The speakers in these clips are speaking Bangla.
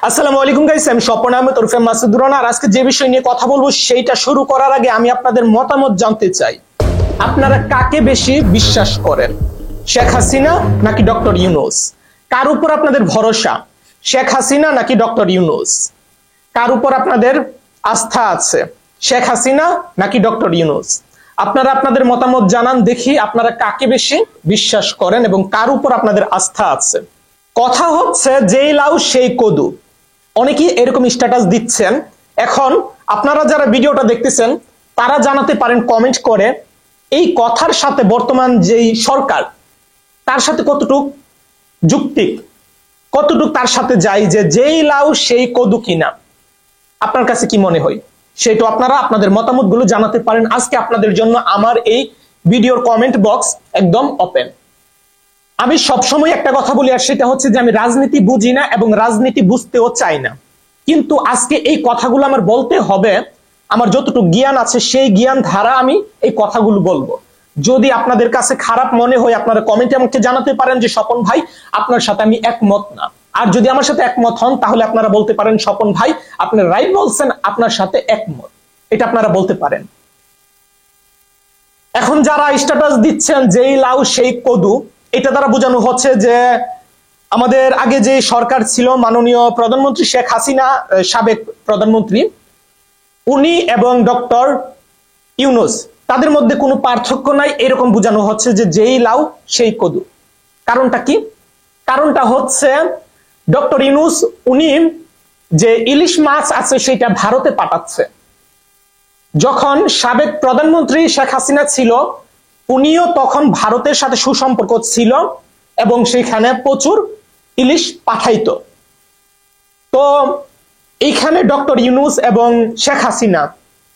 আসসালামু আলাইকুম গাইস, আমি স্বপন আহমেদ ওরফে মাসুদুর রহমান। আর আজকে যে বিষয় নিয়ে কথা বলবো সেইটা শুরু করার আগে আমি আপনাদের মতামত জানতে চাই। আপনারা কাকে বেশি বিশ্বাস করেন, শেখ হাসিনা নাকি ডক্টর ইউনূস? কার উপর আপনাদের ভরসা, শেখ হাসিনা নাকি ডক্টর ইউনূস? কার উপর আপনাদের আস্থা আছে, শেখ হাসিনা নাকি ডক্টর ইউনূস? আপনারা আপনাদের মতামত জানান, দেখি আপনারা কাকে বেশি বিশ্বাস করেন এবং কার উপর আপনাদের আস্থা আছে। কথা হচ্ছে যেই লাউ সেই কদু, অনেকেই এরকম স্ট্যাটাস দিচ্ছেন। এখন আপনারা যারা ভিডিওটা দেখতেছেন তারা জানাতে পারেন কমেন্ট করে এই কথার সাথে বর্তমান যেই সরকার তার সাথে কতটুক যুক্তিক, কতটুক তার সাথে যায় যে যেই লাউ সেই কদু কিনা। আপনার কাছে কি মনে হয় সেটা আপনারা আপনাদের মতামতগুলো জানাতে পারেন। আজকে আপনাদের জন্য আমার এই ভিডিওর কমেন্ট বক্স একদম ওপেন। আমি সবসময় একটা কথা বলি, আর সেটা হচ্ছে যে আমি রাজনীতি বুঝি না এবং রাজনীতি বুঝতেও চাই না, কিন্তু আজকে এই কথাগুলো আমার বলতে হবে। আমার যতটুকু জ্ঞান আছে সেই জ্ঞান ধারা আমি এই কথাগুলো বলবো। যদি আপনাদের কাছে খারাপ মনে হয় আপনারা কমেন্টে আমাকে জানাতে পারেন যে স্বপন ভাই আপনার সাথে আমি একমত না। আর যদি আমার সাথে একমত হন তাহলে আপনারা বলতে পারেন স্বপন ভাই আপনি রাইট বলছেন, আপনার সাথে একমত, এটা আপনারা বলতে পারেন। এখন যারা স্ট্যাটাস দিচ্ছেন যেই লাউ সেই কদু, এটা দ্বারা বোঝানো হচ্ছে যে আমাদের আগে যে সরকার ছিল মাননীয় প্রধানমন্ত্রী শেখ হাসিনা, সাবেক প্রধানমন্ত্রী, উনি এবং ডক্টর ইউনূস তাদের মধ্যে কোনো পার্থক্য নাই, এরকম বোঝানো হচ্ছে যে যেই লাউ সেই কদু। কারণটা কি? কারণটা হচ্ছে ডক্টর ইউনূস উনি যে ইলিশ মাছ আছে সেটা ভারতে পাঠাচ্ছে। যখন সাবেক প্রধানমন্ত্রী শেখ হাসিনা ছিল উনিও তখন ভারতের সাথে সুসম্পর্ক ছিল এবং সেখানে প্রচুর ইলিশ পাঠাইতো। তো এইখানে ডক্টর ইউনূস এবং শেখ হাসিনা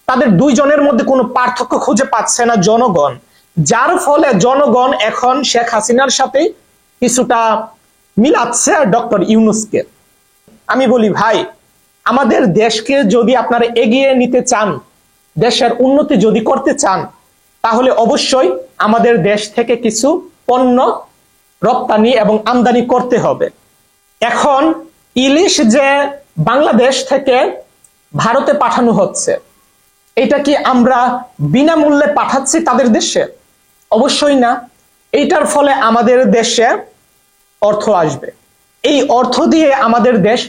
তাদের দুইজনের মধ্যে কোনো পার্থক্য খুঁজে পাচ্ছে না জনগণ, যার ফলে জনগণ এখন শেখ হাসিনার সাথে কিছুটা মিলাচ্ছে ডক্টর ইউনূসকে। আমি বলি ভাই, আমাদের দেশকে যদি আপনারা এগিয়ে নিতে চান, দেশের উন্নতি যদি করতে চান, তাহলে অবশ্যই আমাদের দেশ থেকে কিছু পণ্য রপ্তানি এবং আমদানি করতে হবে। এখন ইলিশ যে বাংলাদেশ থেকে ভারতে পাঠানো হচ্ছে, এটা কি আমরা বিনামূল্যে পাঠাচ্ছি তাদের দেশে? অবশ্যই না। এইটার ফলে আমাদের দেশে অর্থ আসবে, এই অর্থ দিয়ে আমাদের দেশ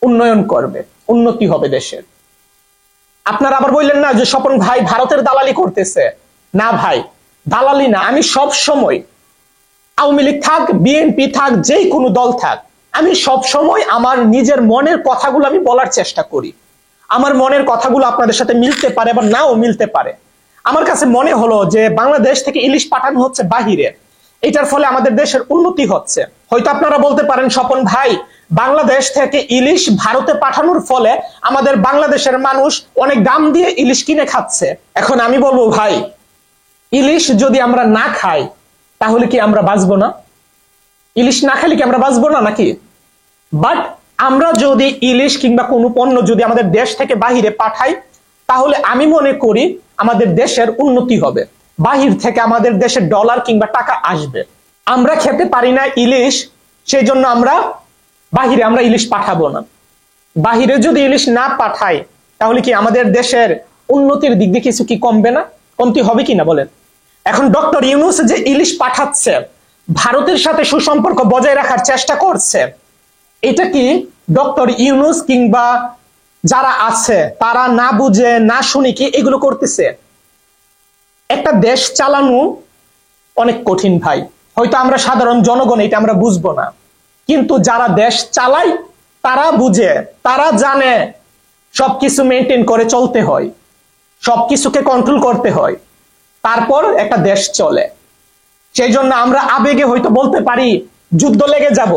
উন্নয়ন করবে, উন্নতি হবে দেশের। আপনারা আবার বললেন না যে স্বপন ভাই ভারতের দালালি করতেছে। না ভাই, দালালি না। আমি সব সময় আওয়ামী লীগ থাক, বিএনপি থাক, যেই কোনো দল থাক, আমি সব সময় আমার নিজের মনের কথাগুলো আমি বলার চেষ্টা করি। আমার মনের কথাগুলো আপনাদের সাথে মিলতে পারে বা নাও মিলতে পারে। আমার কাছে মনে হলো যে বাংলাদেশ থেকে ইলিশ পাঠানো হচ্ছে বাহিরে, এটার ফলে আমাদের দেশের উন্নতি হচ্ছে। হয়তো আপনারা বলতে পারেন স্বপন ভাই বাংলাদেশ থেকে ইলিশ ভারতে পাঠানোর ফলে আমাদের বাংলাদেশের মানুষ অনেক দাম দিয়ে ইলিশ কিনে খাচ্ছে। এখন আমি বলবো ভাই, ইলিশ যদি আমরা না খাই তাহলে কি আমরা বাঁচবো না? ইলিশ না খেলে কি আমরা বাঁচবো না নাকি? বাট আমরা যদি ইলিশ কিংবা কোনো পণ্য যদি আমাদের দেশ থেকে বাহিরে পাঠাই, তাহলে আমি মনে করি আমাদের দেশের উন্নতি হবে, বাহির থেকে আমাদের দেশে ডলার কিংবা টাকা আসবে। আমরা খেতে পারি না ইলিশ, সেই জন্য আমরা বাহিরে আমরা ইলিশ পাঠাবো না। বাহিরে যদি ইলিশ না পাঠাই তাহলে কি আমাদের দেশের উন্নতির দিক দিয়ে কিছু কি কমবে না? কমতি হবে কিনা বলেন? এখন ডক্টর ইউনূস যে ইলিশ পাঠাচ্ছে, ভারতের সাথে সুসম্পর্ক বজায় রাখার চেষ্টা করছে, এটা কি ডক্টর ইউনূস কিংবা যারা আছে তারা না বুঝে না শুনে কি এগুলো করতেছে? একটা দেশ চালানো অনেক কঠিন ভাই। হয়তো আমরা সাধারণ জনগণ এটা আমরা বুঝবো না, কিন্তু যারা দেশ চালায় তারা বুঝে, তারা জানে সবকিছু মেনটেন করে চলতে হয়, সবকিছুকে কন্ট্রোল করতে হয়, তারপর একটা দেশ চলে। সেই জন্য আমরা আবেগে হয়তো বলতে পারি যুদ্ধ লেগে যাব,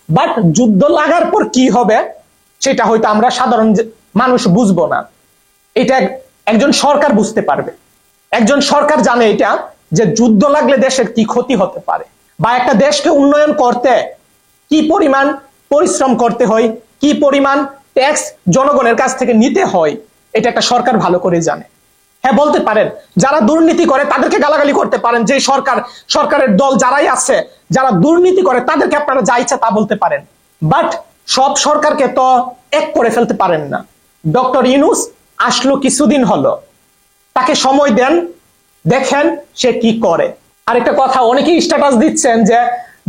বাট যুদ্ধ লাগার পর কি হবে সেটা হয়তো আমরা সাধারণ মানুষ বুঝবো না। এটা একজন সরকার বুঝতে পারবে। একজন সরকার জানে এটা যে যুদ্ধ লাগলে দেশের কি ক্ষতি হতে পারে, বা একটা দেশকে উন্নয়ন করতে কি পরিমাণ পরিশ্রম করতে হয়, কি পরিমাণ ট্যাক্স জনগণের কাছ থেকে নিতে হয়, এটা একটা সরকার ভালো করে জানে। হ্যাঁ বলতে পারেন যারা দুর্নীতি করে তাদেরকে গালাগালি করতে পারেন, যে সরকারের দল যারাই আছে যারা দুর্নীতি করে তাদেরকে আপনারা যা ইচ্ছা তা বলতে পারেন, বাট সব সরকারকে তো এক করে ফেলতে পারেন না। ডক্টর ইউনূস আসলো কিছুদিন হলো, তাকে সময় দেন, দেখেন সে কি করে। আরেকটা কথা, অনেকেই স্ট্যাটাস দিচ্ছেন যে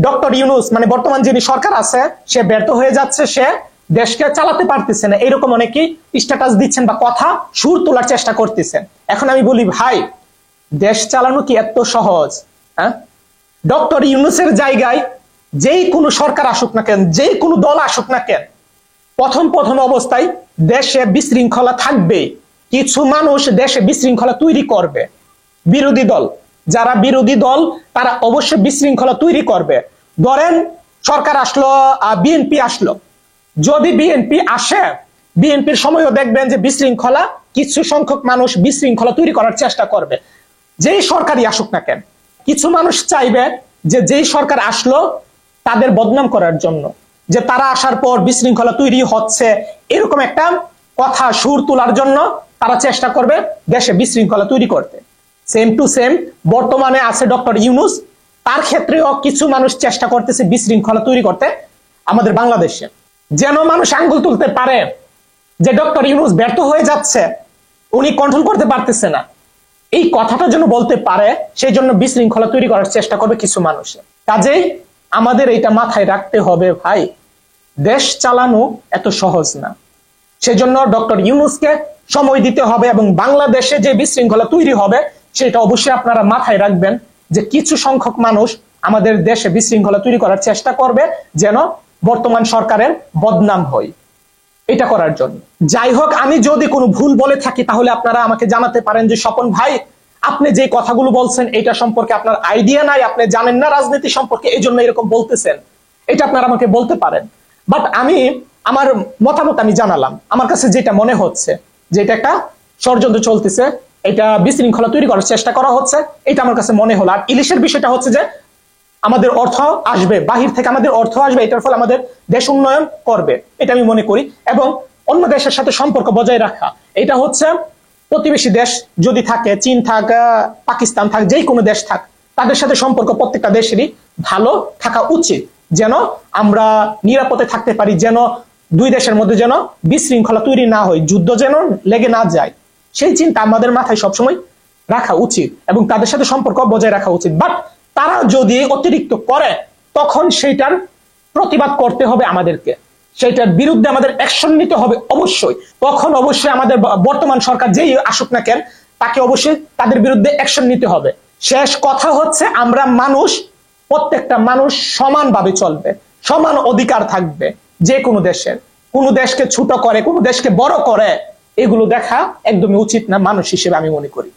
ডক্টর ইউনূস মানে বর্তমান যিনি সরকার আছে সে ব্যর্থ হয়ে যাচ্ছে, সে দেশকে চালাতে পারতেছে না, এরকম অনেকেই স্ট্যাটাস দিচ্ছেন বা কথা সুর তোলার চেষ্টা করতেছেন। এখন আমি বলি ভাই, দেশ চালানো কি এত সহজ? হ্যাঁ, ডক্টর ইউনূসের জায়গায় যেই কোনো সরকার আসুক না কেন, যেই কোনো দল আসুক না কেন, প্রথম অবস্থায় দেশে বিশৃঙ্খলা থাকবে। কিছু মানুষ দেশে বিশৃঙ্খলা তৈরি করবে। বিরোধী দল, যারা বিরোধী দল তারা অবশ্যই বিশৃঙ্খলা তৈরি করবে। ধরেন সরকার আসলো, বিএনপি আসলো, যদি বিএনপি আসে, বিএনপির সময়ও দেখবেন যে বিশৃঙ্খলা, কিছু সংখ্যক মানুষ বিশৃঙ্খলা তৈরি করার চেষ্টা করবে। যেই সরকারই আসুক না কেন, কিছু মানুষ চাইবে যে যেই সরকার আসলো তাদের বদনাম করার জন্য, যে তারা আসার পর বিশৃঙ্খলা তৈরি হচ্ছে, এরকম একটা কথা সুর তোলার জন্য তারা চেষ্টা করবে দেশে বিশৃঙ্খলা তৈরি করতে। সেম টু সেম বর্তমানে আছে ডক্টর ইউনূস, তার ক্ষেত্রেও কিছু মানুষ চেষ্টা করতেছে বিশৃঙ্খলা তৈরি করতে আমাদের বাংলাদেশে, যেন মানুষ আঙ্গুল তুলতে পারে যে ডক্টর ইউনূস ব্যর্থ হয়ে যাচ্ছে, উনি কন্ট্রোল করতে পারতেছে না, এই কথাটা যেন বলতে পারে, সেই জন্য বিশৃঙ্খলা তৈরি করার চেষ্টা করবে কিছু মানুষ। কাজেই আমাদের এটা মাথায় রাখতে হবে ভাই, দেশ চালানো এত সহজ না। সেজন্য ডক্টর ইউনূসকে সময় দিতে হবে এবং বাংলাদেশে যে বিশৃঙ্খলা তৈরি হবে সেটা অবশ্যই আপনারা মাথায় রাখবেন যে কিছু সংখ্যক মানুষ আমাদের দেশে বিশৃঙ্খলা তৈরি করার চেষ্টা করবে যেন বর্তমান সরকারের বদনাম হয়, এটা করার জন্য। যাই হোক, আমি যদি কোনো ভুল বলে থাকি তাহলে আপনারা আমাকে জানাতে পারেন যে স্বপন ভাই, আপনি যে কথাগুলো বলছেন এটা সম্পর্কে আপনার আইডিয়া নাই, আপনি জানেন না রাজনীতি সম্পর্কে, এই জন্য এরকম বলতেছেন, এটা আপনারা আমাকে বলতে পারেন। বাট আমি আমার মতামত আমি জানালাম, আমার কাছে যেটা মনে হচ্ছে যে এটা একটা ষড়যন্ত্র চলতেছে, এটা বিশৃঙ্খলা তৈরি করার চেষ্টা করা হচ্ছে, এটা আমার কাছে মনে হলো। আর ইলিশের বিষয়টা হচ্ছে যে আমাদের অর্থ আসবে বাহির থেকে, আমাদের অর্থ আসবে, এটার ফলে আমাদের দেশ উন্নয়ন করবে, এটা আমি মনে করি। এবং অন্য দেশের সাথে সম্পর্ক বজায় রাখা, এটা হচ্ছে প্রতিবেশী দেশ যদি থাকে, চীন থাক, পাকিস্তান থাক, যেই কোনো দেশ থাক, তাদের সাথে সম্পর্ক প্রত্যেকটা দেশেরই ভালো থাকা উচিত, যেন আমরা নিরাপদে থাকতে পারি, যেন দুই দেশের মধ্যে যেন বিশৃঙ্খলা তৈরি না হয়, যুদ্ধ যেন লেগে না যায়, সেই চিন্তা আমাদের মাথায় সবসময় রাখা উচিত এবং তাদের সাথে সম্পর্ক বজায় রাখা উচিত। বাট তারা যদি অতিরিক্ত করে তখন সেইটার প্রতিবাদ করতে হবে আমাদেরকে, সেইটার বিরুদ্ধে আমাদের অ্যাকশন নিতে হবে অবশ্যই। তখন অবশ্যই আমাদের বর্তমান সরকার যেই আসুক না কেন তাকে অবশ্যই তাদের বিরুদ্ধে অ্যাকশন নিতে হবে। শেষ কথা হচ্ছে, আমরা মানুষ, প্রত্যেকটা মানুষ সমানভাবে চলবে, সমান অধিকার থাকবে। যে কোনো দেশের, কোনো দেশকে ছোট করে, কোনো দেশকে বড় করে, এগুলো দেখা একদমই উচিত না মানুষ হিসেবে আমি মনে করি।